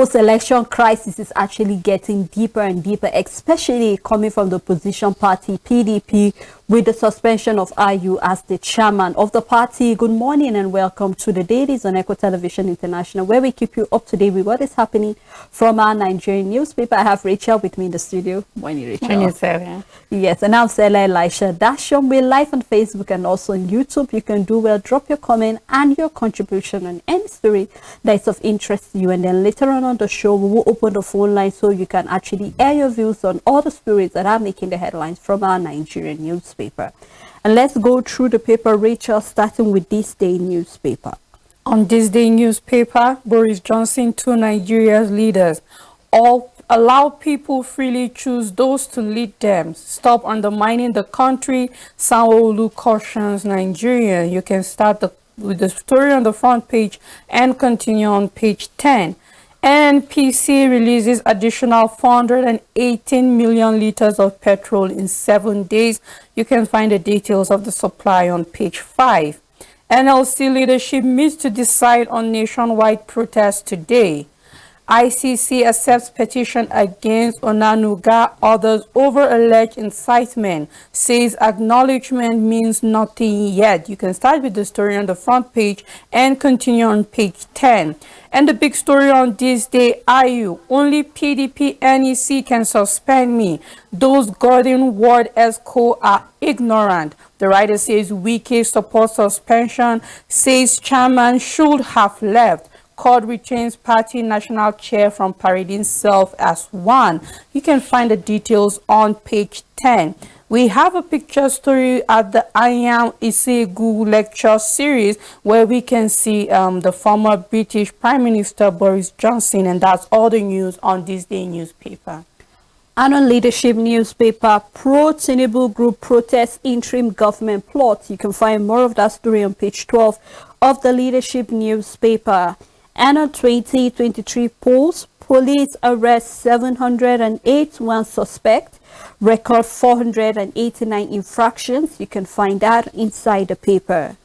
post-election crisis is actually getting deeper and deeper, especially coming from the opposition party PDP, with the suspension of IU as the chairman of the party. Good morning and welcome to the Dailies on Echo Television International, where we keep you up to date with what is happening from our Nigerian newspaper. I have Rachel with me in the studio. Morning, Rachel. Morning, Sarah. Yes, and I'm Stella Elisha Dashon. We're live on Facebook and also on YouTube. You can do well, drop your comment and your contribution on any story that is of interest to you, and then later on the show we will open the phone line so you can actually air your views on all the stories that are making the headlines from our Nigerian newspaper. And let's go through the paper, Rachel, starting with this day newspaper. On this day newspaper, Boris Johnson to Nigeria's leaders: all allow people freely choose those to lead them. Stop undermining the country. Sanwo-Olu cautions Nigeria. You can start with the story on the front page and continue on page 10. NPC releases additional 418 million liters of petrol in 7 days. You can find the details of the supply on page 5. NLC leadership meets to decide on nationwide protest today. ICC accepts petition against Onanuga, others over alleged incitement, says acknowledgement means nothing yet. You can start with the story on the front page and continue on page 10. And the big story on this day, IU, only PDP NEC can suspend me. Those guarding Ward ESCO are ignorant. The writer says Wike supports suspension, says chairman should have left. Court retains party national chair from parading self as one. You can find the details on page 10. We have a picture story at the I Am Isegu lecture series where we can see the former British Prime Minister Boris Johnson, and that's all the news on this day newspaper. And on leadership newspaper, pro-Tinubu group protests interim government plot. You can find more of that story on page 12 of the leadership newspaper. And on 2023 polls, police arrest 781 suspects, record 489 infractions. You can find that inside the paper.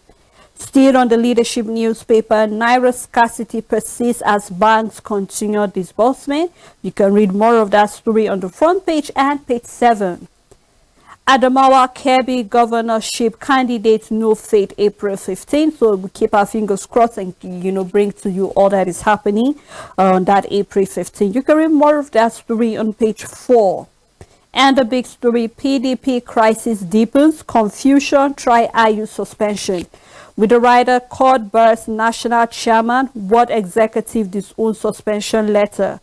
Still on the leadership newspaper, Naira scarcity persists as banks continue disbursement. You can read more of that story on the front page and page 7. Adamawa Kebbi governorship candidates no fate April 15th. So we keep our fingers crossed and, bring to you all that is happening on that April 15th. You can read more of that story on page 4. And the big story, PDP crisis deepens, confusion, try IU suspension. With the writer, court bears national chairman, what executive disown suspension letter.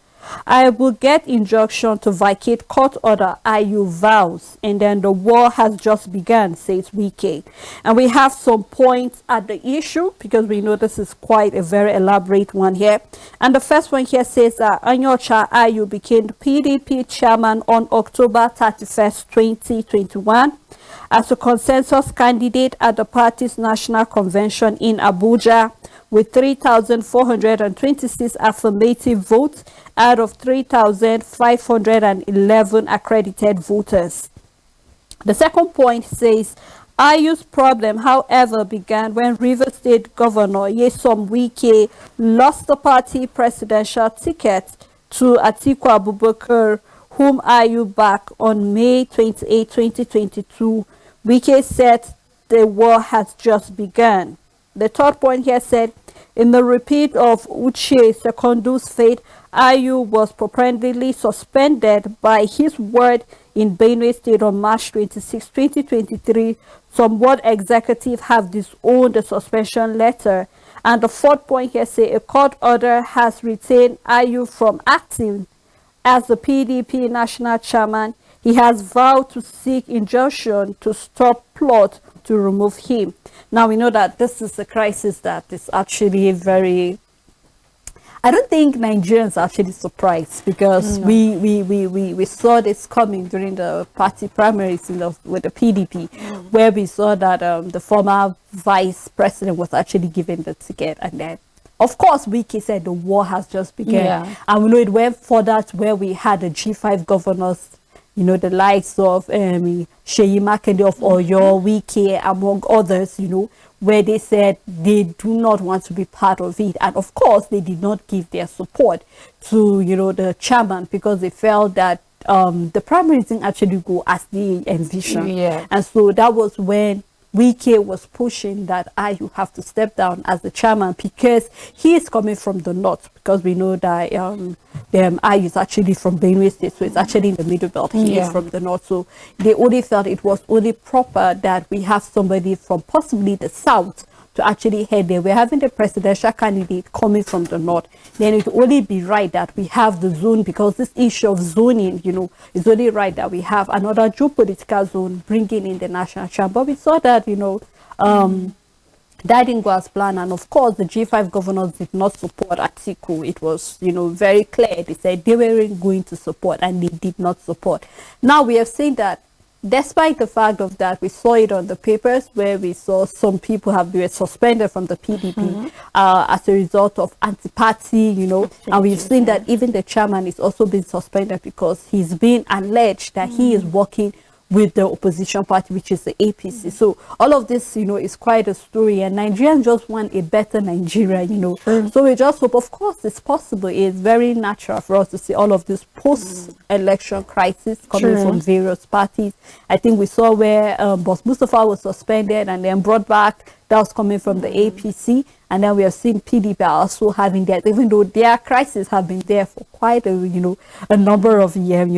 I will get injunction to vacate court order, IU vows, and then the war has just begun, says Wike. And we have some points at the issue because we know this is quite a very elaborate one here. And the first one here says that Anyocha IU became the PDP chairman on October 31st, 2021. As a consensus candidate at the party's national convention in Abuja, with 3,426 affirmative votes out of 3,511 accredited voters. The second point says, IU's problem, however, began when Rivers State Governor Nyesom Wike lost the party presidential ticket to Atiku Abubakar, whom IU backed on May 28, 2022. Wike said the war has just begun. The third point here said, in the repeat of Uche Secondo's fate, IU was permanently suspended by his word in Benue State on March 26, 2023. Some ward executives have disowned the suspension letter. And the fourth point here says, a court order has retained IU from acting as the PDP national chairman. He has vowed to seek injunction to stop plot to remove him. Now we know that this is a crisis that is actually very, I don't think Nigerians are actually surprised because we saw this coming during the party primaries with the PDP, where we saw that the former vice president was actually given the ticket, and then of course Wike said the war has just begun, and we know it went further to where we had the G5 governors, the likes of Sheyi Makinde of Oyo, Wike, among others, where they said they do not want to be part of it. And of course, they did not give their support to, the chairman, because they felt that the primaries didn't actually go as they envisioned. Yeah. And so that was when Wike was pushing that you have to step down as the chairman, because he is coming from the north, because we know that I is actually from Benue State, so it's actually in the middle belt. He is from the north, so they only felt it was only proper that we have somebody from possibly the south to actually head there. We're having the presidential candidate coming from the north. Then it will only be right that we have the zone, because this issue of zoning, is only right that we have another geopolitical zone bringing in the national chamber. We saw that, that didn't go as planned. And of course, the G5 governors did not support Atiku. It was, very clear. They said they weren't going to support, and they did not support. Now we have seen that despite the fact of that, we saw it on the papers where we saw some people have been suspended from the PDP as a result of anti-party, and we've seen that even the chairman is also being suspended because he's been alleged that he is working with the opposition party, which is the APC. So all of this, is quite a story, and Nigerians just want a better Nigeria, So we just hope, of course, it's possible. It's very natural for us to see all of this post-election crisis coming from various parties. I think we saw where Boss Mustafa was suspended and then brought back. That was coming from the APC, and then we have seen PDP also having that, even though their crises have been there for quite a a number of years,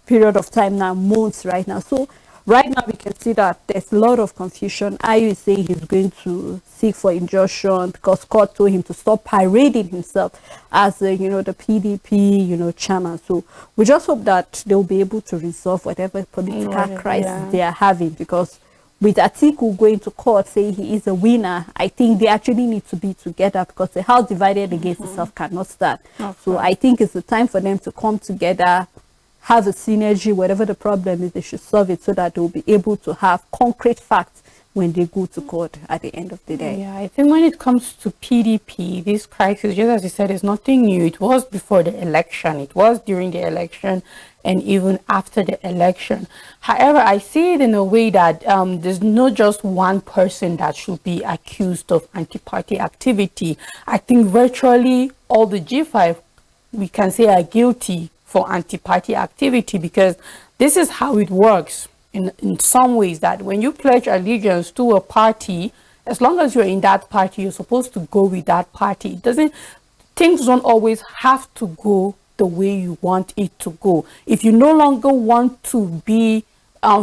period of time now, months right now. So right now we can see that there's a lot of confusion. Ayu is saying he's going to seek for injunction because court told him to stop parading himself as the PDP chairman. So we just hope that they'll be able to resolve whatever political crisis they are having, because with Atiku going to court saying he is a winner, I think they actually need to be together, because the house divided against itself cannot stand. So I think it's the time for them to come together, have a synergy. Whatever the problem is, they should solve it so that they'll be able to have concrete facts when they go to court at the end of the day. Yeah, I think when it comes to PDP, this crisis, just as you said, is nothing new. It was before the election, it was during the election, and even after the election. However, I see it in a way that there's not just one person that should be accused of anti-party activity. I think virtually all the G5, we can say, are guilty for anti-party activity, because this is how it works in some ways, that when you pledge allegiance to a party, as long as you're in that party, you're supposed to go with that party. Things don't always have to go the way you want it to go. If you no longer want to be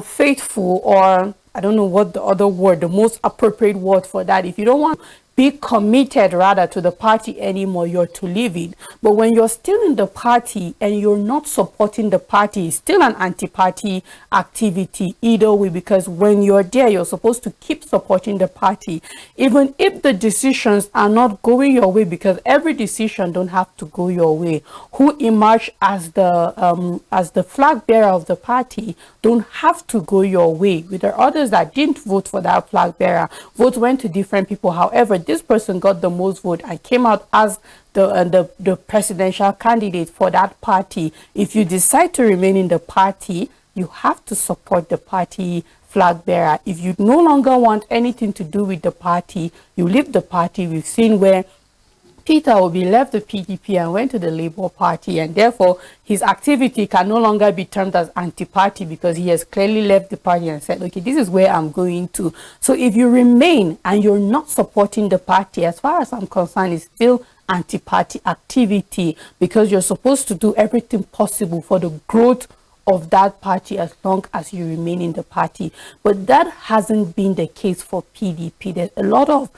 faithful, or I don't know what the other word, the most appropriate word for that, if you don't want to be committed rather to the party anymore, you're to leave it. But when you're still in the party and you're not supporting the party, it's still an anti-party activity either way, because when you're there, you're supposed to keep supporting the party, even if the decisions are not going your way, because every decision don't have to go your way. Who emerged as the flag bearer of the party don't have to go your way. There are others that didn't vote for that flag bearer. Votes went to different people. However, this person got the most vote and came out as the presidential candidate for that party. If you decide to remain in the party, you have to support the party flag bearer. If you no longer want anything to do with the party, you leave the party. We've seen where Peter Obi left the PDP and went to the Labour Party, and therefore his activity can no longer be termed as anti-party, because he has clearly left the party and said, okay, this is where I'm going to. So if you remain and you're not supporting the party, as far as I'm concerned, it's still anti-party activity, because you're supposed to do everything possible for the growth of that party as long as you remain in the party. But that hasn't been the case for PDP. There's a lot of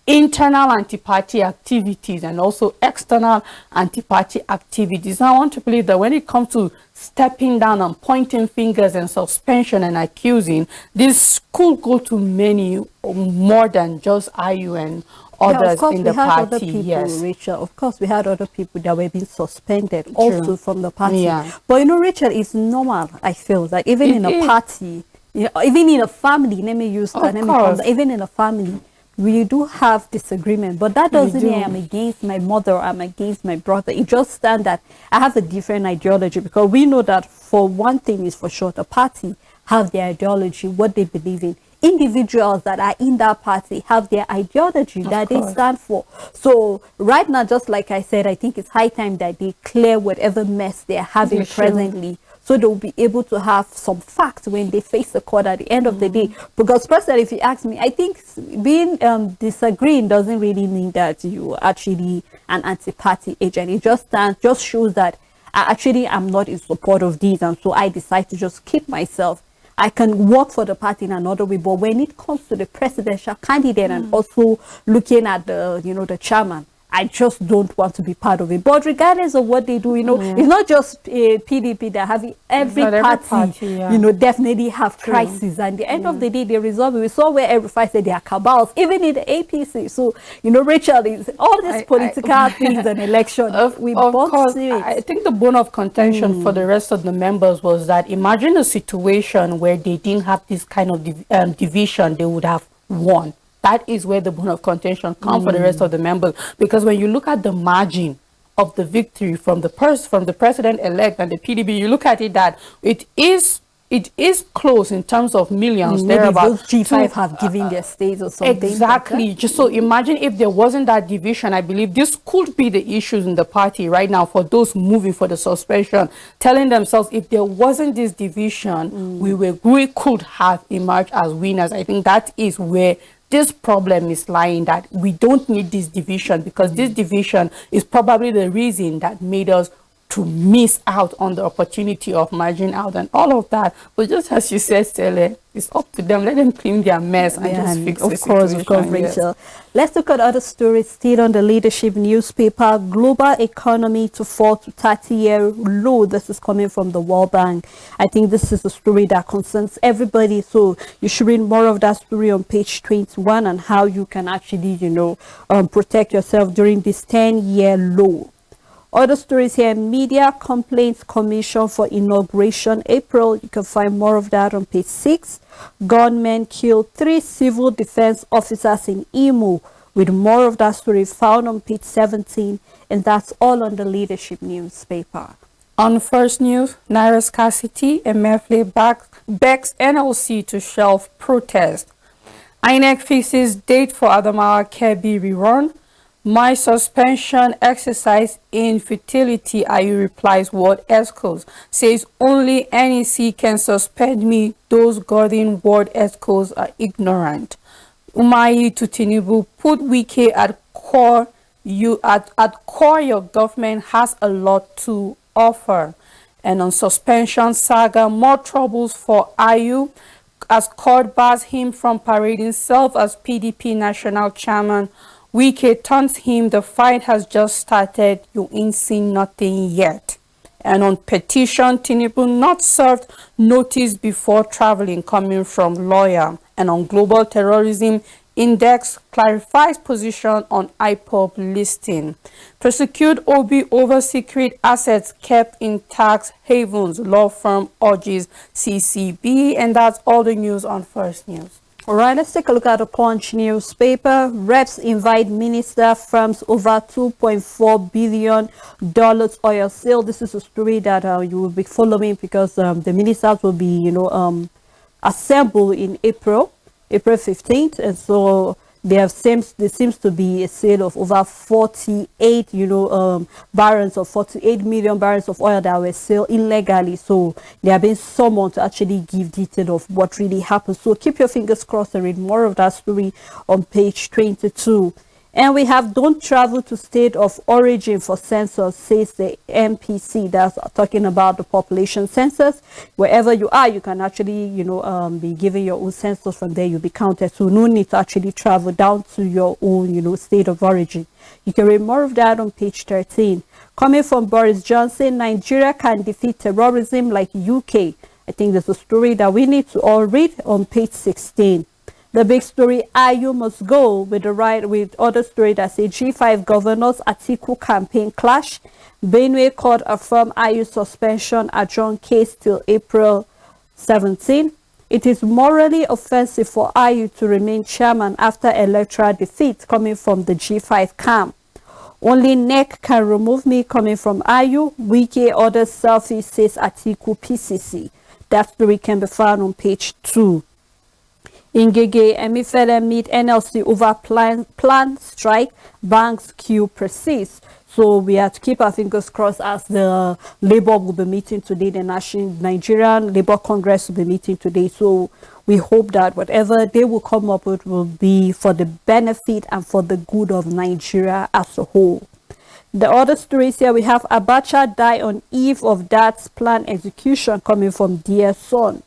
internal anti-party activities and also external anti-party activities. And I want to believe that when it comes to stepping down and pointing fingers and suspension and accusing, this could go to many more than just IU and others in the party. People, Rachel, of course, we had other people that were being suspended also from the party. But Rachel, it's normal, I feel, that even in a party, even in a family, let me use that, even in a family, we do have disagreement, but that doesn't mean I'm against my mother, I'm against my brother. It just stands that I have a different ideology, because we know that for one thing is for sure, the party have their ideology, what they believe in. individuals that are in that party have their ideology that they stand for. So right now, just like I said, I think it's high time that they clear whatever mess they're having presently, so they'll be able to have some facts when they face the court at the end of the day. Because personally, if you ask me, I think being disagreeing doesn't really mean that you are actually an anti-party agent. It just shows that I actually am not in support of these, and so I decide to just keep myself. I can work for the party in another way, but when it comes to the presidential candidate and also looking at the the chairman, I just don't want to be part of it. But regardless of what they do, it's not just PDP that have it. Every party, definitely have crises. And at the end of the day, they resolve it. We saw where every fight said there are cabals, even in the APC. So, Rachel, all these political things and election, of course, I think the bone of contention for the rest of the members was that imagine a situation where they didn't have this kind of division, they would have won. That is where the bone of contention comes for the rest of the members, because when you look at the margin of the victory from the president-elect and the PDP, you look at it that it is close in terms of millions. Maybe those G5 have given their states or something. Exactly. Like just so imagine if there wasn't that division. I believe this could be the issues in the party right now for those moving for the suspension, telling themselves if there wasn't this division, we could have emerged as winners. I think that is where this problem is lying, that we don't need this division, because this division is probably the reason that made us to miss out on the opportunity of merging out and all of that. But just as you said, Stella, it's up to them. Let them clean their mess and just fix the situation. Of course, Rachel. Let's look at other stories still on the Leadership newspaper. Global economy to fall to 30-year low. This is coming from the World Bank. I think this is a story that concerns everybody. So you should read more of that story on page 21 and how you can actually, protect yourself during this 10-year low. Other stories here, Media Complaints Commission for Inauguration, April. You can find more of that on page 6. Gunmen killed 3 civil defense officers in Imo, with more of that story found on page 17. And that's all on the Leadership newspaper. On First News, Naira scarcity, Emefiele begs NLC to shelve protest. INEC fixes date for Adamawa Kebbi rerun. My suspension exercise infertility, IU replies World ESCOs. Says only NEC can suspend me. Those guarding World ESCOs are ignorant. Umahi to Tinubu, put Wike at core. At core, your government has a lot to offer. And on suspension saga, more troubles for IU as court bars him from parading self as PDP national chairman. Wike taunts him, the fight has just started, you ain't seen nothing yet. And on petition, Tinubu not served notice before traveling, coming from lawyer. And on global terrorism index, clarifies position on IPOB listing. Prosecute Obi over secret assets kept in tax havens, law firm urges CCB. And that's all the news on First News. All right, let's take a look at the Punch newspaper. Reps invite minister firms over $2.4 billion oil sale. This is a story that you will be following, because the ministers will be, assembled in April 15th. And so there seems to be a sale of over 48, barrels of 48 million barrels of oil that were sold illegally. So there have been someone to actually give detail of what really happened. So keep your fingers crossed and read more of that story on page 22. And we have don't travel to state of origin for census, says the MPC. That's talking about the population census. Wherever you are, you can actually, be given your own census. From there, you'll be counted. So no need to actually travel down to your own, state of origin. You can read more of that on page 13. Coming from Boris Johnson, Nigeria can defeat terrorism like UK. I think there's a story that we need to all read on page 16. The big story, IU must go, with other story that say G5 governors Atiku campaign clash. Benue court affirm IU suspension adjourn case till April 17. It is morally offensive for IU to remain chairman after electoral defeat, coming from the G5 camp. Only NEC can remove me, coming from IU. Wike orders selfie, says Atiku PCC. That story can be found on page 2. In Gege, Emefiele meet NLC over planned strike. Banks queue persists. So we have to keep our fingers crossed as the Labour will be meeting today. The Nigerian Labour Congress will be meeting today. So we hope that whatever they will come up with will be for the benefit and for the good of Nigeria as a whole. The other stories here, we have Abacha die on eve of dad's planned execution, coming from Dear Son.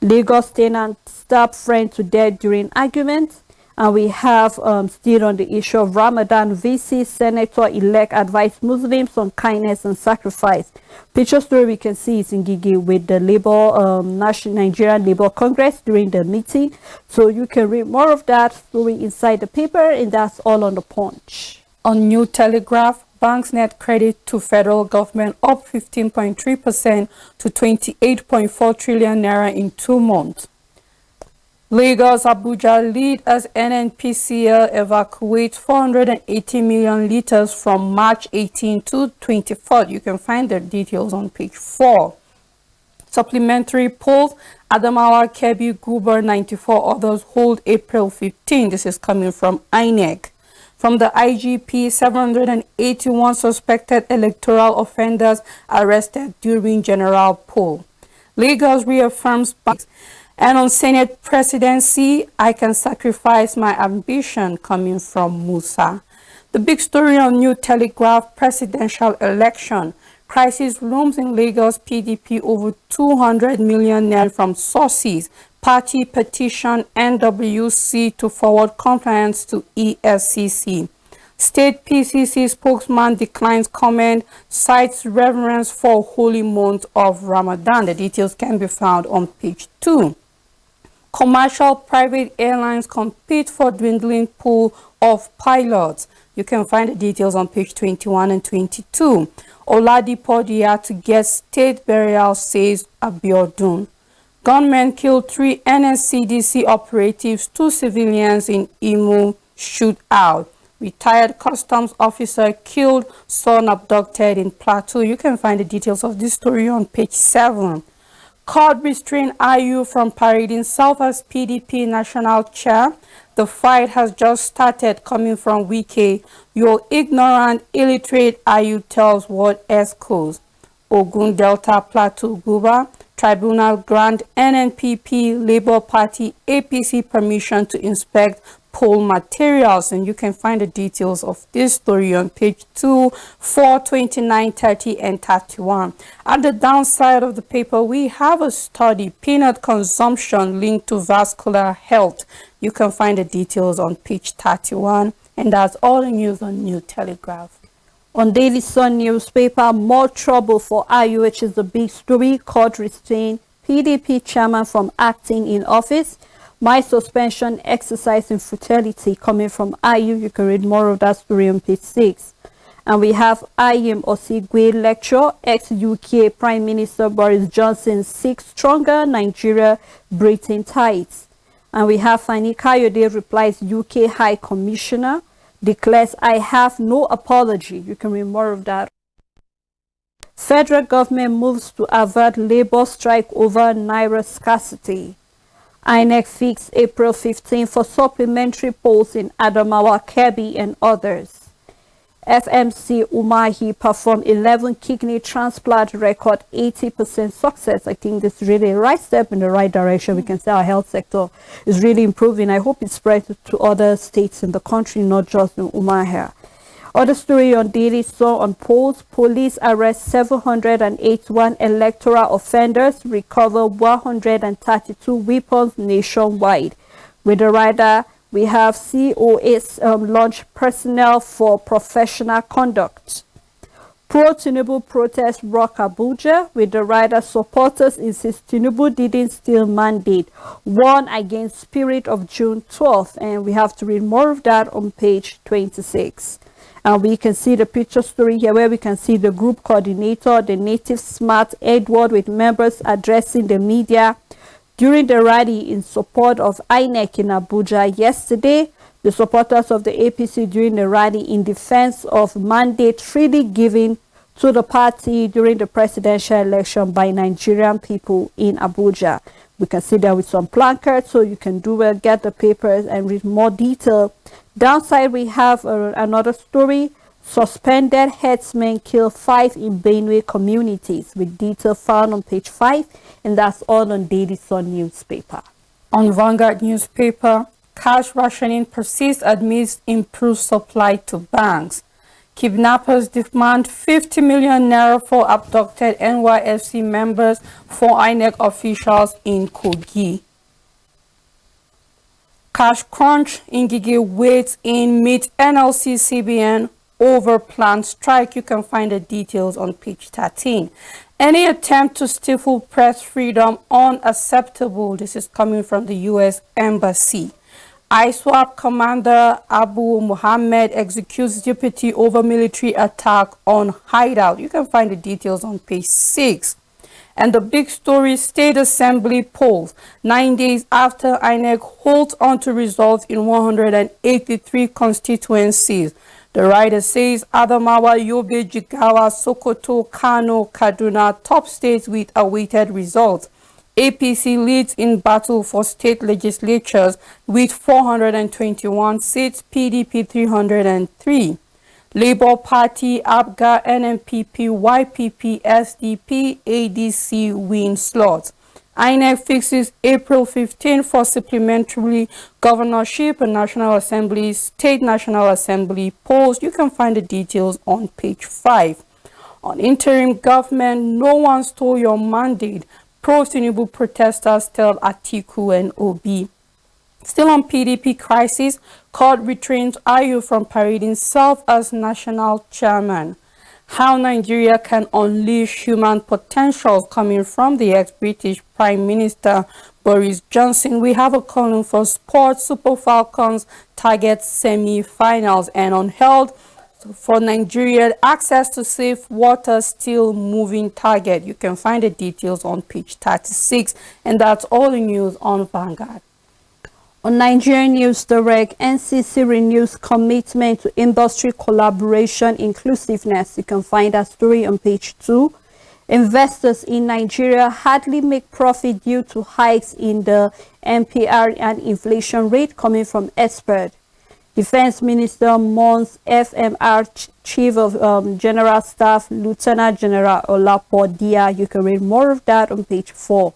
Lagos tenant stab friend to death during argument. And we have still on the issue of Ramadan, VC Senator-elect advised Muslims on kindness and sacrifice. Picture story we can see is in Gigi with the National Nigerian Labour Congress during the meeting. So you can read more of that story inside the paper, and that's all on the Punch. On New Telegraph, banks net credit to federal government up 15.3% to 28.4 trillion naira in 2 months. Lagos Abuja lead as NNPCL evacuates 480 million liters from March 18 to 24. You can find the details on page 4. Supplementary polls, Adamawa, Kebbi, Guber, 94 others hold April 15. This is coming from INEC. From the IGP, 781 suspected electoral offenders arrested during general poll. Lagos reaffirms banks. And on Senate presidency, I can sacrifice my ambition, coming from Musa. The big story on New Telegraph, presidential election. Crisis looms in Lagos PDP over 200 million naira from sources. Party petition NWC to forward compliance to EFCC. State PCC spokesman declines comment, cites reverence for holy month of Ramadan. The details can be found on page 2. Commercial private airlines compete for dwindling pool of pilots. You can find the details on page 21 and 22. Oladipo Dia to get state burial, says Abiodun. Gunmen killed 3 NSCDC operatives, 2 civilians in Imo shootout. Retired customs officer killed, son abducted in Plateau. You can find the details of this story on page 7. Court restrained IU from parading self as PDP national chair. The fight has just started, coming from Wike. Your ignorant, illiterate IU tells what ESCOs. Ogun Delta Plateau Guba. Tribunal grant NNPP, Labour Party, APC permission to inspect poll materials, and you can find the details of this story on page 2, 4, 29, 30, and 31. At the downside of the paper, we have a study, peanut consumption linked to vascular health. You can find the details on page 31, and that's all the news on New Telegraph. On Daily Sun newspaper, more trouble for IU, which is the big story. Court restrained PDP chairman from acting in office. My suspension exercise in futility, coming from IU. You can read more of that story on page 6. And we have IM Osigwe lecture, ex-UK Prime Minister Boris Johnson seeks stronger Nigeria-Britain ties. And we have Fani Kayode replies UK High Commissioner, declares I have no apology. You can read more of that. Federal government moves to avert labor strike over naira scarcity. INEC fixed April 15 for supplementary polls in Adamawa, Kebbi, and others. FMC Umahi performed 11 kidney transplant, record 80% success. I think this is really a right step in the right direction. We can say our health sector is really improving. I hope it spreads to other states in the country, not just in Umahi. Other story on Daily Sun on polls. Police arrest 781 electoral offenders, recover 132 weapons nationwide. With the rider, we have COS launch personnel for professional conduct. Pro-Tinubu protest rock Abuja, with the rider supporters insist Tinubu didn't steal mandate. Warn against spirit of June 12th. And we have to read more of that on page 26. And we can see the picture story here where we can see the group coordinator, the native smart Edward, with members addressing the media during the rally in support of INEC in Abuja yesterday. The supporters of the APC during the rally in defense of mandate freely given to the party during the presidential election by Nigerian people in Abuja. We can sit there with some placards, so you can do well, get the papers and read more detail. Downside, we have another story. Suspended herdsmen kill 5 in Benue communities, with detail found on page 5, and that's all on Daily Sun newspaper. On Vanguard newspaper, cash rationing persists amidst improved supply to banks. Kidnappers demand 50 million naira for abducted NYFC members for INEC officials in Kogi. Cash crunch, Ngige waits in meet NLC CBN over planned strike. You can find the details on page 13. Any attempt to stifle press freedom unacceptable. This is coming from the U.S. Embassy. ISWAP Commander Abu Muhammad executes deputy over military attack on hideout. You can find the details on page 6. And the big story, State Assembly polls 9 days after INEC holds on to results in 183 constituencies. The writer says Adamawa, Yobe, Jigawa, Sokoto, Kano, Kaduna, top states with awaited results. APC leads in battle for state legislatures with 421 seats, PDP 303. Labour Party, ABGA, NMPP, YPP, SDP, ADC win slots. INEC fixes April 15 for supplementary governorship and National Assembly, State National Assembly polls. You can find the details on page 5. On interim government, no one stole your mandate. Pro-Tinubu protesters tell Atiku and Obi. Still on PDP crisis, court retrains Ayu from parading self as national chairman. How Nigeria can unleash human potential coming from the ex-British Prime Minister Boris Johnson. We have a column for sports. Super Falcons target semi-finals, and on health for Nigeria, access to safe water still moving target. You can find the details on page 36, and that's all the news on Vanguard. On Nigerian News Direct, NCC renews commitment to industry collaboration inclusiveness. You can find that story on page 2. Investors in Nigeria hardly make profit due to hikes in the MPR and inflation rate coming from expert. Defense Minister mourns FMR Chief of General Staff Lieutenant General Olapo Dia. You can read more of that on page 4.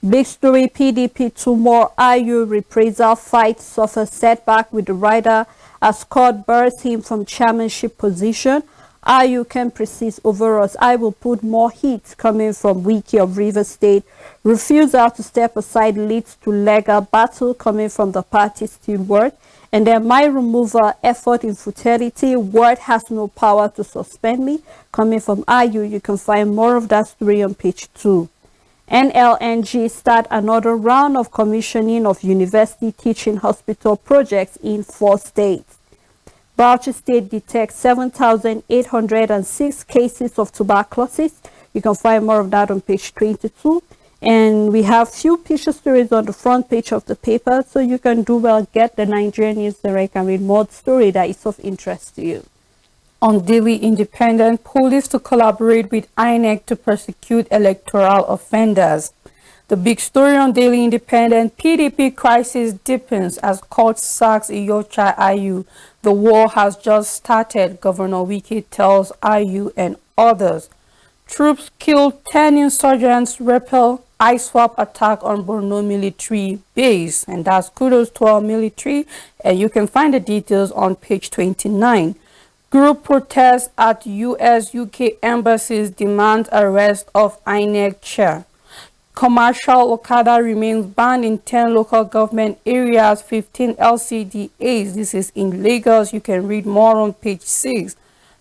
Big story, PDP 2 more IU reprisal fight suffers setback with the rider as court bars him from chairmanship position. IU can persist over us. I will put more heat coming from Wiki of Rivers State. Refusal to step aside leads to legal battle coming from the party steward. And then my removal effort in futility. Word has no power to suspend me coming from IU. You can find more of that story on page 2. NLNG start another round of commissioning of university teaching hospital projects in 4 states. Bauchi State detects 7,806 cases of tuberculosis. You can find more of that on page 22. And we have few picture stories on the front page of the paper, so you can do well get the Nigerian News Direct and read more story that is of interest to you. On Daily Independent, police to collaborate with INEC to prosecute electoral offenders. The big story on Daily Independent, PDP crisis deepens as court sacks Iyocha Ayu. The war has just started, Governor Wike tells Ayu and others. Troops killed 10 insurgents, repel ISWAP attack on Borno military base. And that's kudos to our military. And you can find the details on page 29. Group protests at US-UK embassies demand arrest of INEC chair. Commercial Okada remains banned in 10 local government areas, 15 LCDAs. This is in Lagos. You can read more on page 6.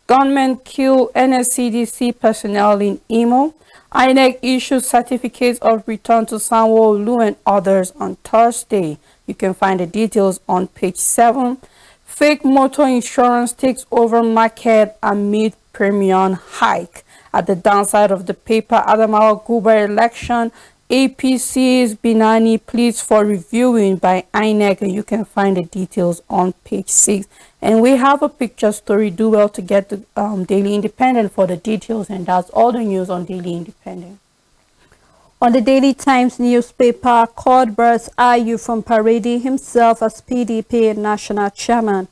Gunmen kill NSCDC personnel in Imo. INEC issues certificates of return to Sanwo-Olu and others on Thursday. You can find the details on page 7. Fake motor insurance takes over market amid premium hike. At the downside of the paper, Adamawa Guber election, APC's Binani pleads for reviewing by INEC, and you can find the details on page 6. And we have a picture story. Do well to get the Daily Independent for the details, and that's all the news on Daily Independent. On the Daily Times newspaper, court bars Ayu from parading himself as PDP national chairman.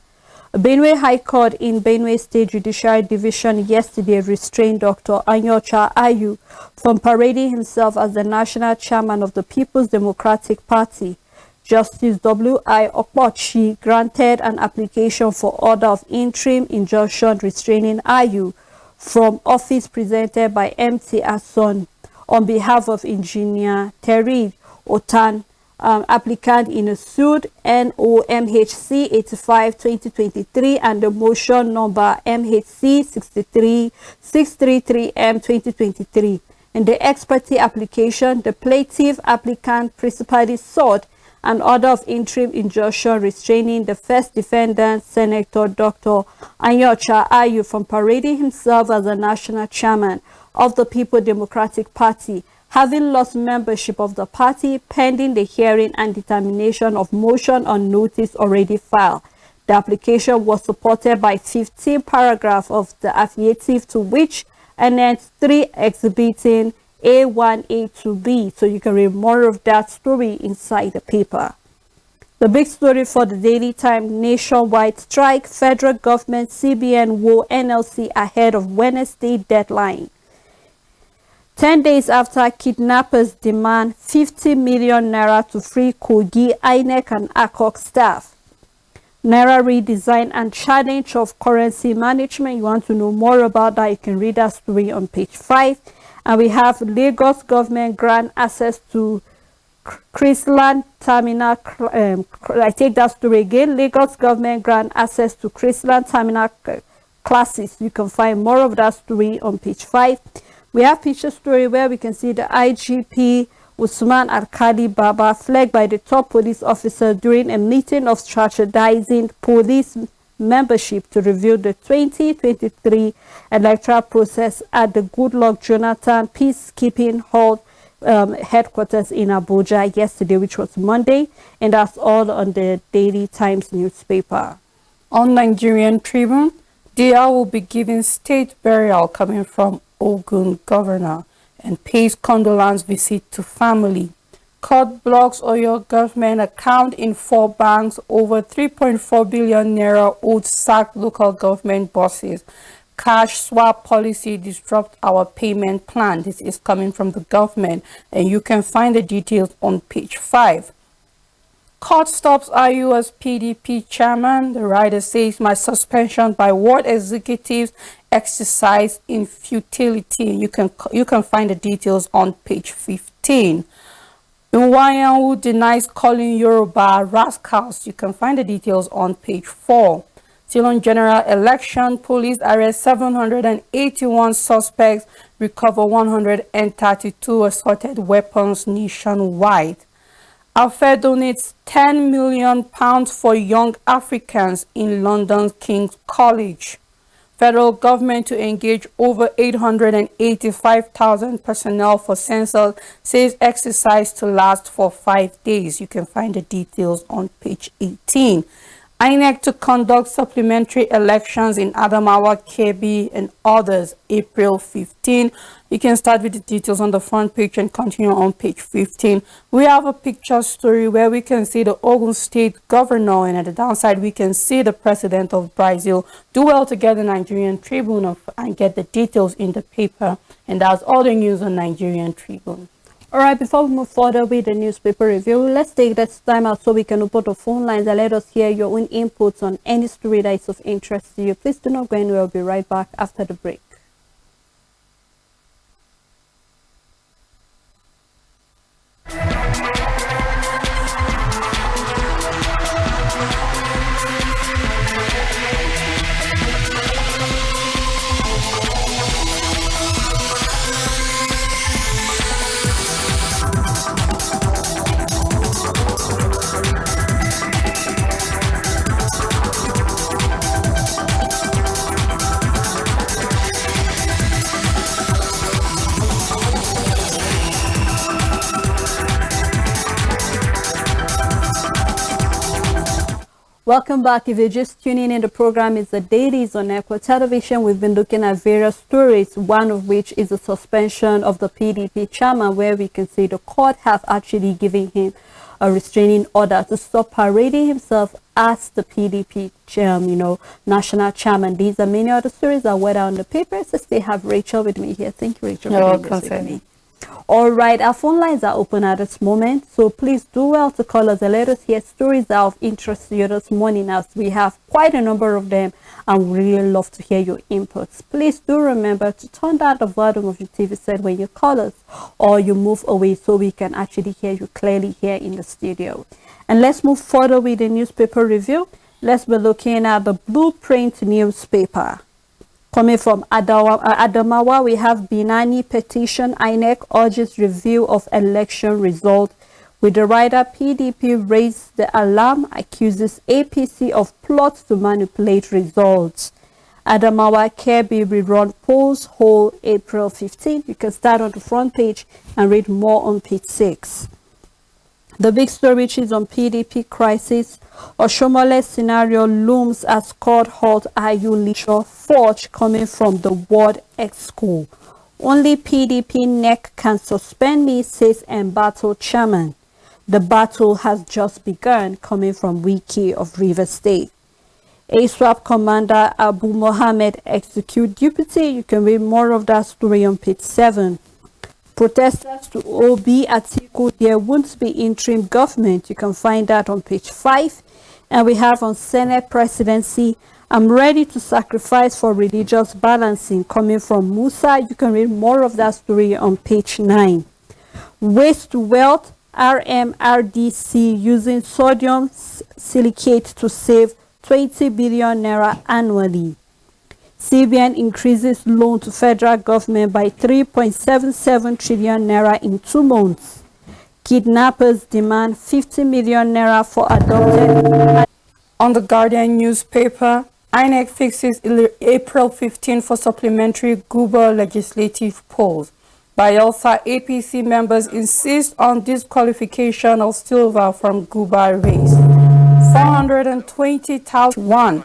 Benue High Court in Benue State Judiciary Division yesterday restrained Dr. Anyocha Ayu from parading himself as the national chairman of the People's Democratic Party. Justice W.I. Okpochi granted an application for order of interim injunction restraining Ayu from office presented by MT Ason on behalf of Engineer Terry Otan, applicant in a suit NOMHC 85-2023 and the motion number MHC 63633M 2023. In the ex parte application, the plaintiff applicant principally sought an order of interim injunction restraining the first defendant, Senator Dr. Anyocha Ayu, from parading himself as the national chairman of the People's Democratic Party, having lost membership of the party pending the hearing and determination of motion on notice already filed. The application was supported by 15 paragraphs of the affidavit, to which annexed 3 exhibiting A1, A2B. So you can read more of that story inside the paper. The big story for the Daily Times: nationwide strike, federal government, CBN woe NLC ahead of Wednesday deadline. 10 days after kidnappers demand 50 million naira to free Kogi, INEC and ACOC staff. Naira redesign and challenge of currency management. You want to know more about that, you can read that story on page 5. And we have Lagos government grant access to Chrisland Terminal. I take that story again. Lagos government grant access to Chrisland Terminal classes. You can find more of that story on page 5. We have picture story where we can see the IGP Usman Arkadi Baba flagged by the top police officer during a meeting of strategizing police membership to review the 2023 electoral process at the Goodluck Jonathan Peacekeeping Hall headquarters in Abuja yesterday, which was Monday. And that's all on the Daily Times newspaper. On Nigerian Tribune, DR will be given state burial coming from Ogun governor and pays condolence visit to family. Court blocks Oyo government account in 4 banks, over 3.4 billion naira owed sacked local government bosses. Cash swap policy disrupt our payment plan. This is coming from the government, and you can find the details on page 5. Court stops IU as PDP chairman. The writer says my suspension by ward executives exercise in futility. You can find the details on page 15. Nwayanwu denies calling Yoruba rascals. You can find the details on page 4. Still on general election, police arrest 781 suspects, recover 132 assorted weapons nationwide. Alfred donates £10 million for young Africans in London's King's College. Federal government to engage over 885,000 personnel for census, says exercise to last for 5 days. You can find the details on page 18. INEC to conduct supplementary elections in Adamawa, Kebbi, and others, April 15. You can start with the details on the front page and continue on page 15. We have a picture story where we can see the Ogun State governor, and at the downside, we can see the president of Brazil. Do well to get the Nigerian Tribune and get the details in the paper. And that's all the news on Nigerian Tribune. All right, before we move further with the newspaper review, let's take this time out so we can open the phone lines and let us hear your own inputs on any story that is of interest to you. Please do not go anywhere. We'll be right back after the break. Welcome back. If you're just tuning in, the program is the Dailies on Echo Television. We've been looking at various stories, one of which is the suspension of the PDP chairman, where we can see the court have actually given him a restraining order to stop parading himself as the PDP national chairman. These are many other stories that were on the papers. So they have Rachel with me here. Thank you, Rachel. You're welcome. All right, our phone lines are open at this moment, so please do well to call us and let us hear stories that are of interest to you this morning, as we have quite a number of them and we really love to hear your inputs. Please do remember to turn down the volume of your TV set when you call us, or you move away so we can actually hear you clearly here in the studio. And let's move further with the newspaper review. Let's be looking at the Blueprint newspaper. Coming from Adamawa, we have Binani petition. INEC urges review of election result. With the rider, PDP raised the alarm, accuses APC of plot to manipulate results. Adamawa Kirby rerun polls hold April 15. You can start on the front page and read more on page 6. The big story, which is on PDP crisis, Oshomole's scenario looms as court halt IU leader forge coming from the Ward X school. Only PDP neck can suspend me, says embattled chairman. The battle has just begun, coming from Wiki of River State. ASWAP commander Abu Mohammed execute deputy. You can read more of that story on page 7. Protesters to OB Atiku, there won't be interim government. You can find that on page 5. And we have on Senate presidency, I'm ready to sacrifice for religious balancing, coming from Musa. You can read more of that story on page 9. Waste to wealth, RMRDC using sodium silicate to save 20 billion naira annually. CBN increases loan to federal government by 3.77 trillion naira in 2 months. Kidnappers demand 50 million naira for adopted. On the Guardian newspaper, INEC fixes April 15 for supplementary Guba legislative polls. Bayelsa APC members insist on disqualification of Silva from Guba race. 420,001.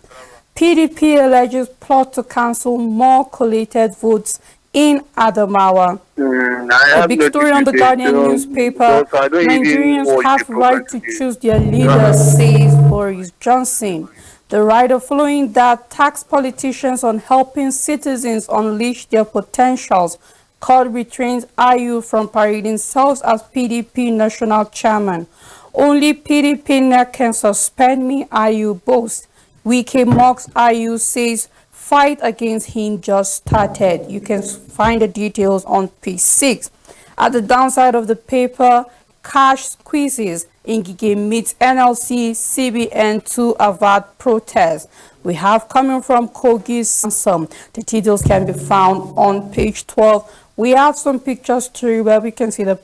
PDP alleges plot to cancel more collated votes in Adamawa. A big story on the Guardian newspaper. Nigerians have right to choose their leader, says Boris Johnson. The writer, following that, taxed politicians on helping citizens unleash their potentials. Court restrains IU from parading self as PDP national chairman. Only PDP neck can suspend me, IU boasts. Wike mocks IU, says fight against him just started. You can find the details on page 6. At the downside of the paper, cash squeezes. Ngige meets NLC, CBN to avert protest. We have coming from Kogi's some. The details can be found on page 12. We have some pictures too where we can see the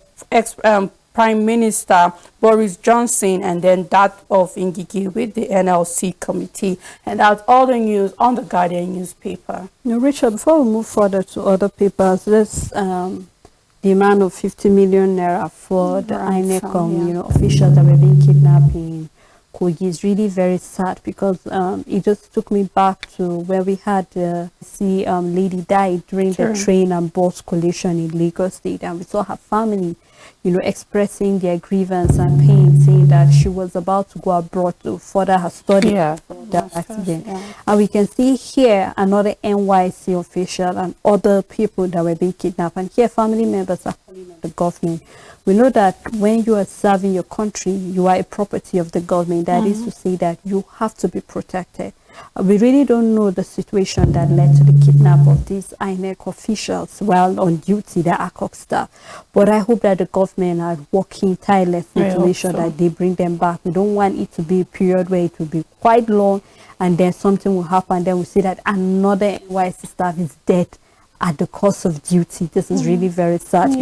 Prime Minister Boris Johnson and then that of Ngigi with the NLC committee. And that's all the news on the Guardian newspaper. Now, Richard, before we move further to other papers, let's demand of 50 million naira for the INEC officials that were being kidnapped in Kogi is really very sad, because it just took me back to where we had lady died during the train and bus collision in Lagos State, and we saw her family expressing their grievance and pain, saying that she was about to go abroad to further her study after that accident. And we can see here another NYC official and other people that were being kidnapped. And here family members are calling on the government. We know that when you are serving your country, you are a property of the government. That is to say that you have to be protected. We really don't know the situation that led to the kidnap of these INEC officials while on duty, the ACOC staff. But I hope that the government are working tirelessly to make sure that they bring them back. We don't want it to be a period where it will be quite long and then something will happen. Then we see that another NYC staff is dead at the course of duty. This is really very sad,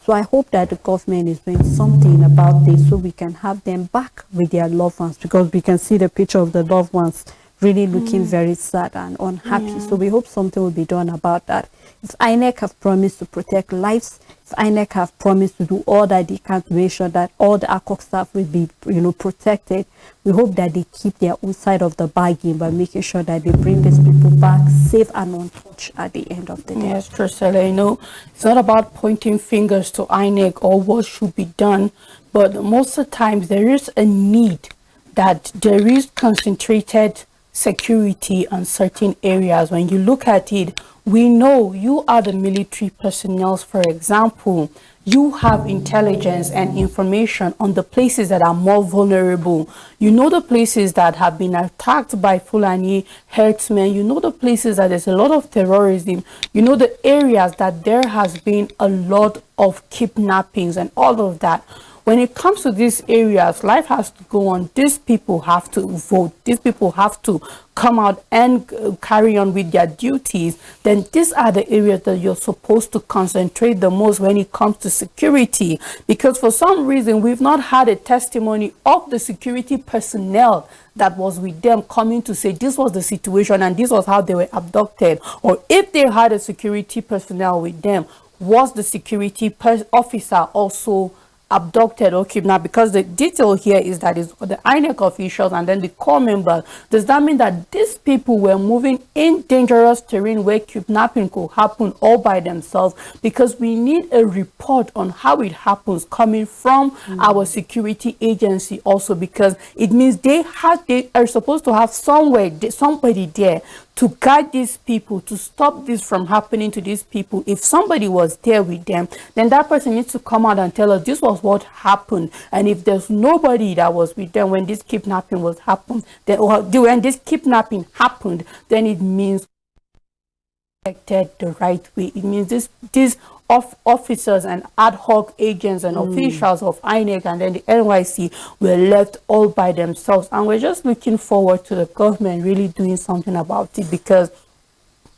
So I hope that the government is doing something about this so we can have them back with their loved ones, because we can see the picture of the loved ones really looking very sad and unhappy. So we hope something will be done about that. If INEC have promised to protect lives, if INEC have promised to do all that they can to make sure that all the ACOC staff will be, protected, we hope that they keep their own side of the bargain by making sure that they bring these people back safe and untouched at the end of the day. Yes, Trustella, it's not about pointing fingers to INEC or what should be done, but most of the times there is a need that there is concentrated security on certain areas. When you look at it, we know you are the military personnel, for example. You have intelligence and information on the places that are more vulnerable. You know the places that have been attacked by Fulani herdsmen. You know the places that there's a lot of terrorism. You know the areas that there has been a lot of kidnappings and all of that. When it comes to these areas, life has to go on. These people have to vote. These people have to come out and carry on with their duties. Then these are the areas that you're supposed to concentrate the most when it comes to security. Because for some reason, we've not had a testimony of the security personnel that was with them coming to say this was the situation and this was how they were abducted. Or if they had a security personnel with them, was the security officer also abducted or kidnapped? Because the detail here is that it's the INEC officials and then the core members. Does that mean that these people were moving in dangerous terrain where kidnapping could happen all by themselves? Because we need a report on how it happens coming from our security agency also, because it means they are supposed to have somebody there to guide these people, to stop this from happening to these people. If somebody was there with them, then that person needs to come out and tell us this was what happened. And if there's nobody that was with them when this kidnapping was happened, then when this kidnapping happened, then it means the right way. It means these officers and ad hoc agents and officials of INEC and then the NYC were left all by themselves, and we're just looking forward to the government really doing something about it, because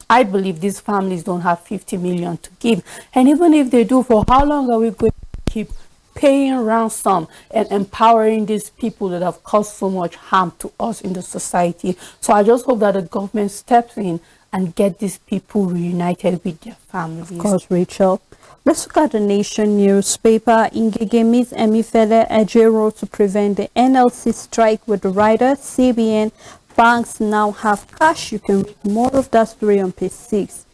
I believe these families don't have 50 million to give, and even if they do, for how long are we going to keep paying ransom and empowering these people that have caused so much harm to us in the society? So I just hope that the government steps in and get these people reunited with their families. Of course, Rachel. Let's look at the Nation newspaper. Ngige Miss Emifele Ejero to prevent the NLC strike with the riders. CBN banks now have cash. You can read more of that story on page 6.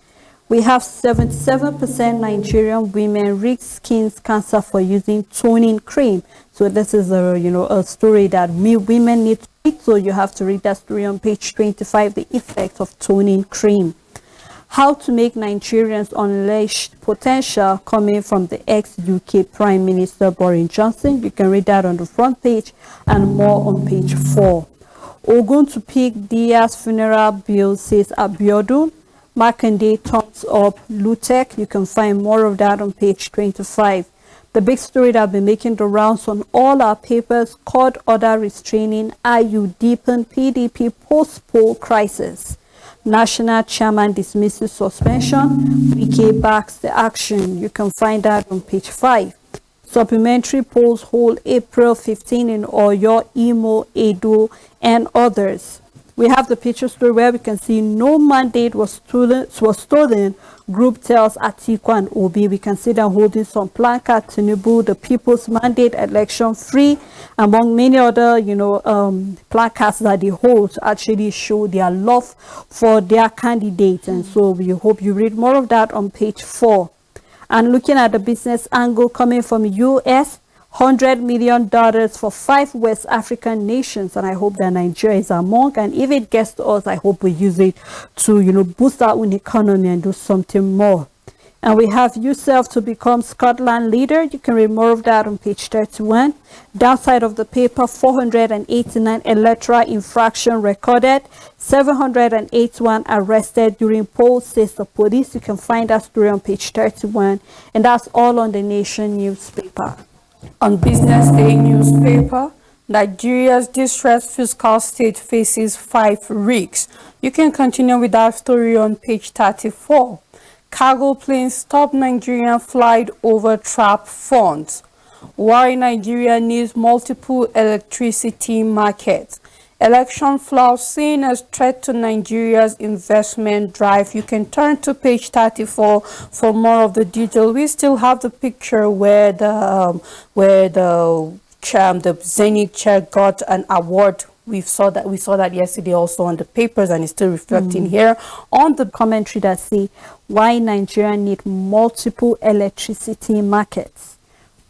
We have 77% Nigerian women risk skin cancer for using toning cream. So this is a story that women need to read. So you have to read that story on page 25, the effect of toning cream. How to make Nigerians unleash potential, coming from the ex-UK Prime Minister Boris Johnson. You can read that on the front page and more on page 4. Ogun to pick Dia's funeral bill, says Abiodun. Makinde thumbs up Lutek. You can find more of that on page 25. The big story that will be making the rounds on all our papers: court order restraining IU deepen PDP post-poll crisis. National chairman dismisses suspension. Wike backs the action. You can find that on page 5. Supplementary polls hold April 15 in Oyo, Imo, Edo, and others. We have the picture story where we can see no mandate was stolen. Group tells Atiku and Obi. We can see them holding some placard, Tinubu, the people's mandate, election free, among many other, placards that they hold to actually show their love for their candidates. And so we hope you read more of that on page 4. And looking at the business angle coming from U.S., $100 million for 5 West African nations, and I hope that Nigeria is among. And if it gets to us, I hope we use it to, boost our own economy and do something more. And we have yourself to become Scotland leader. You can read more of that on page 31. Downside of the paper: 489 electoral infraction recorded, 781 arrested during polls, says the police. You can find that story on page 31, and that's all on the Nation newspaper. On Business Day newspaper, Nigeria's distressed fiscal state faces 5 risks. You can continue with that story on page 34. Cargo planes stop Nigerian flight over trap funds. Why Nigeria needs multiple electricity markets. Election flaws seen as threat to Nigeria's investment drive. You can turn to page 34 for more of the detail. We still have the picture where the Zenith chair got an award. We saw that yesterday also on the papers, and it's still reflecting here on the commentary that say why Nigeria need multiple electricity markets.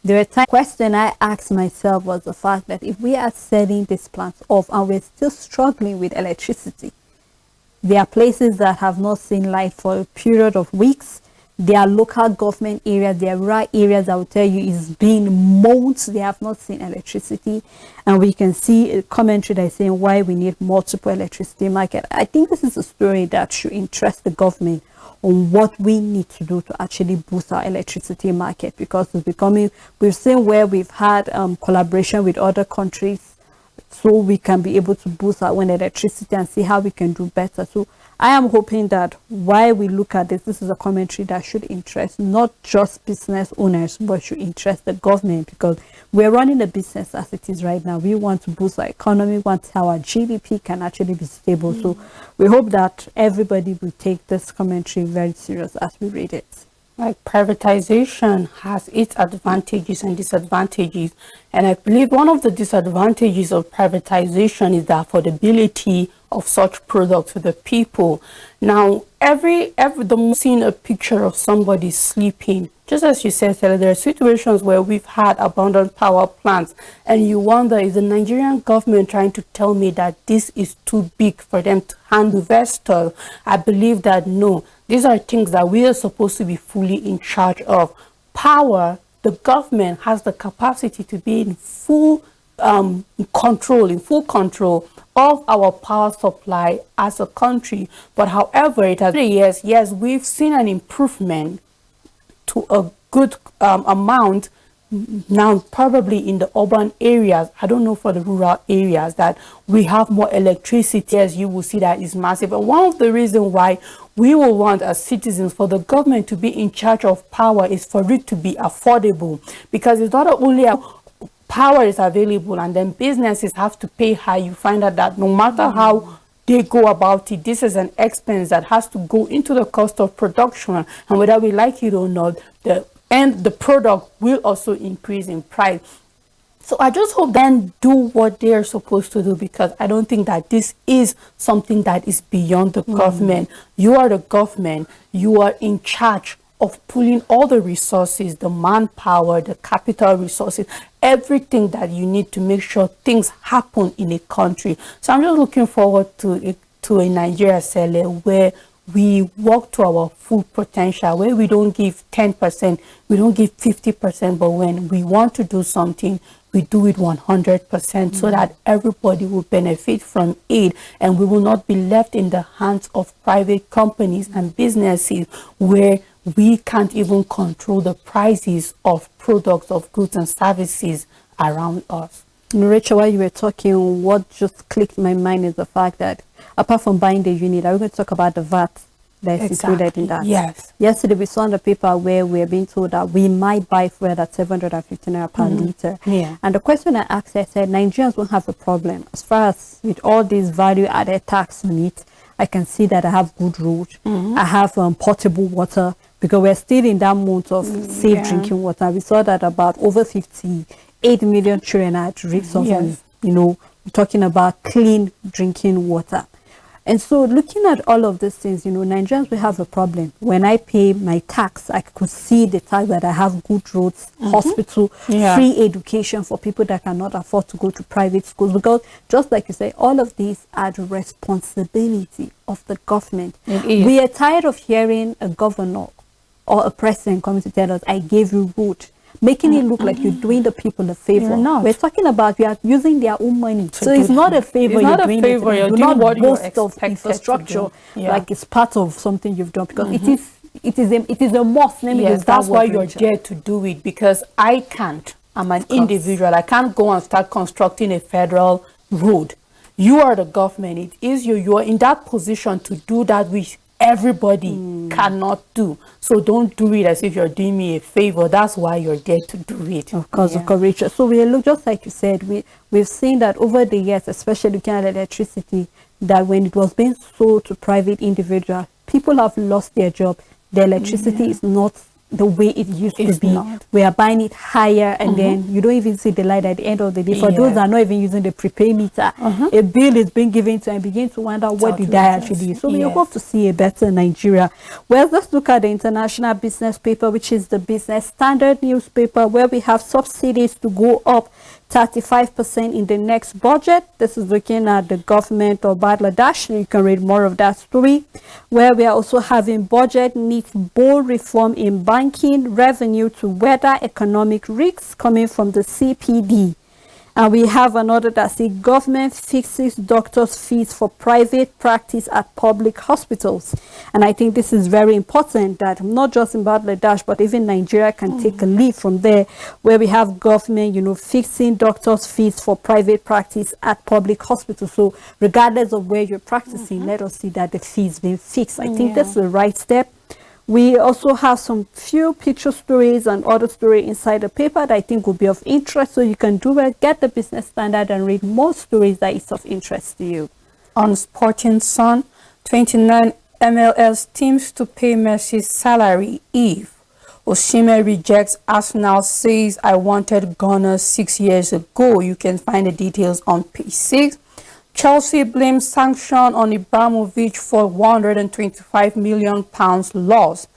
The question I asked myself was the fact that if we are setting these plants off and we're still struggling with electricity, there are places that have not seen light for a period of weeks. There are local government areas, there are rural areas that will tell you it's been months they have not seen electricity. And we can see a commentary that is saying why we need multiple electricity market. I think this is a story that should interest the government on what we need to do to actually boost our electricity market, because it's becoming, we've seen where we've had collaboration with other countries so we can be able to boost our own electricity and see how we can do better. So I am hoping that while we look at this is a commentary that should interest not just business owners, but should interest the government, because we're running a business as it is right now. We want to boost our economy, want our GDP can actually be stable. So we hope that everybody will take this commentary very serious as we read it. Like, privatization has its advantages and disadvantages, and I believe one of the disadvantages of privatization is the affordability of such products to the people. Now, seen a picture of somebody sleeping, just as you said, Stella, there are situations where we've had abundant power plants, and you wonder, is the Nigerian government trying to tell me that this is too big for them to handle investors? I believe that no. These are things that we are supposed to be fully in charge of. Power, the government has the capacity to be in full control of our power supply as a country. But however, it has yes, we've seen an improvement to a good amount now, probably in the urban areas. I don't know for the rural areas that we have more electricity, as you will see that is massive. And one of the reasons why we will want as citizens for the government to be in charge of power is for it to be affordable, because it's not only power is available and then businesses have to pay high. You find out that no matter how they go about it, this is an expense that has to go into the cost of production, and whether we like it or not, the product will also increase in price. So I just hope then do what they are supposed to do, because I don't think that this is something that is beyond the government. You are the government. You are in charge of pulling all the resources, the manpower, the capital resources, everything that you need to make sure things happen in a country. So I'm just looking forward to a Nigeria, where we work to our full potential, where we don't give 10%, we don't give 50%, but when we want to do something, we do it 100%, so that everybody will benefit from it, and we will not be left in the hands of private companies and businesses where we can't even control the prices of products, of goods and services around us. Rachel, while you were talking, what just clicked my mind is the fact that apart from buying the unit, are we going to talk about the VAT that is included in that? Yes. Yesterday we saw on the paper where we are being told that we might buy fuel at 750 naira per litre. Yeah. And the question I asked, I said, Nigerians won't have a problem as far as with all this value added tax on it. I can see that I have good road. I have potable water, because we're still in that month of safe drinking water. We saw that about over 58 million children are at risk of, talking about clean drinking water. And so looking at all of these things, Nigerians will have a problem. When I pay my tax, I could see the tax that I have good roads, hospital, free education for people that cannot afford to go to private schools. Because just like you say, all of these are the responsibility of the government. We are tired of hearing a governor or a president coming to tell us, I gave you road, making it look like you're doing the people a favor. You're not. We're talking about we are using their own money. So it's not a favor you're doing. You're do doing not what you're boast of infrastructure like it's part of something you've done, because it is a must. That's why you're there to do it, because I can't. I'm an individual. I can't go and start constructing a federal road. You are the government. It is you. You are in that position to do that, which everybody cannot do. So don't do it as if you're doing me a favor. That's why you're there to do it. Of course, Rachel. So we look, just like you said, we've seen that over the years, especially looking at electricity, that when it was being sold to private individuals, people have lost their job. The electricity is not the way it used to be. We are buying it higher, and then you don't even see the light at the end of the day. For those that are not even using the prepaid meter, a bill is being given to and begin to wonder what did I actually do. So we hope to see a better Nigeria. Well, let's look at the international business paper, which is the Business Standard newspaper, where we have subsidies to go up 35% in the next budget. This is looking at the government of Bangladesh. You can read more of that story, where we are also having budget needs bold reform in banking, revenue to weather economic risks coming from the CPD. And we have another that says government fixes doctors' fees for private practice at public hospitals. And I think this is very important, that not just in Bangladesh, but even Nigeria can take a lead from there, where we have government, fixing doctors' fees for private practice at public hospitals. So regardless of where you're practicing, let us see that the fees being fixed. I think that's the right step. We also have some few picture stories and other stories inside the paper that I think will be of interest. So you can do it, get the Business Standard and read more stories that is of interest to you. On Sporting Sun, 29 MLS teams to pay Messi's salary if Osimhen rejects Arsenal, says I wanted Ghana 6 years ago. You can find the details on page 6. Chelsea blames sanction on Ibrahimovic for £125 million loss.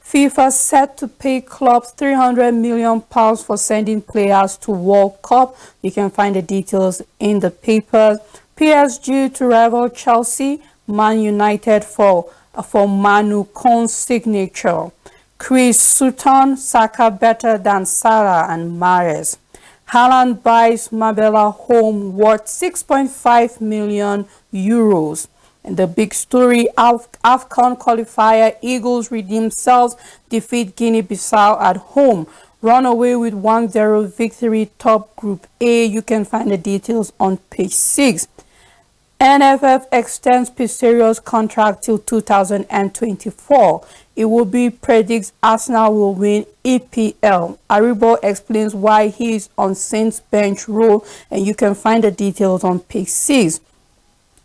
FIFA set to pay clubs £300 million for sending players to World Cup. You can find the details in the paper. PSG to rival Chelsea. Man United for Manu Kon's signature. Chris Sutton, Saka better than Salah and Mahrez. Haaland buys Marbella home worth 6.5 million euros. And the big story, AFCON qualifier, Eagles redeem themselves, defeat Guinea-Bissau at home. Run away with 1-0 victory, top Group A. You can find the details on page 6. NFF extends Pisario's contract till 2024. It will be predicts Arsenal will win EPL. Aribo explains why he is on Saints bench role, and you can find the details on page 6.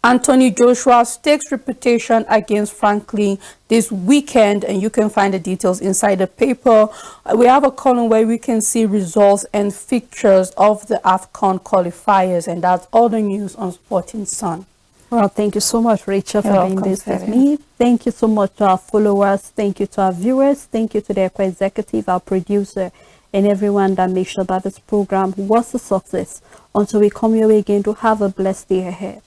Anthony Joshua stakes reputation against Franklin this weekend, and you can find the details inside the paper. We have a column where we can see results and fixtures of the AFCON qualifiers, and that's all the news on Sporting Sun. Well, thank you so much, Rachel, for being this with me. Thank you so much to our followers. Thank you to our viewers. Thank you to the executive, our producer, and everyone that makes sure that this program was a success. Until we come your way again, to have a blessed day ahead.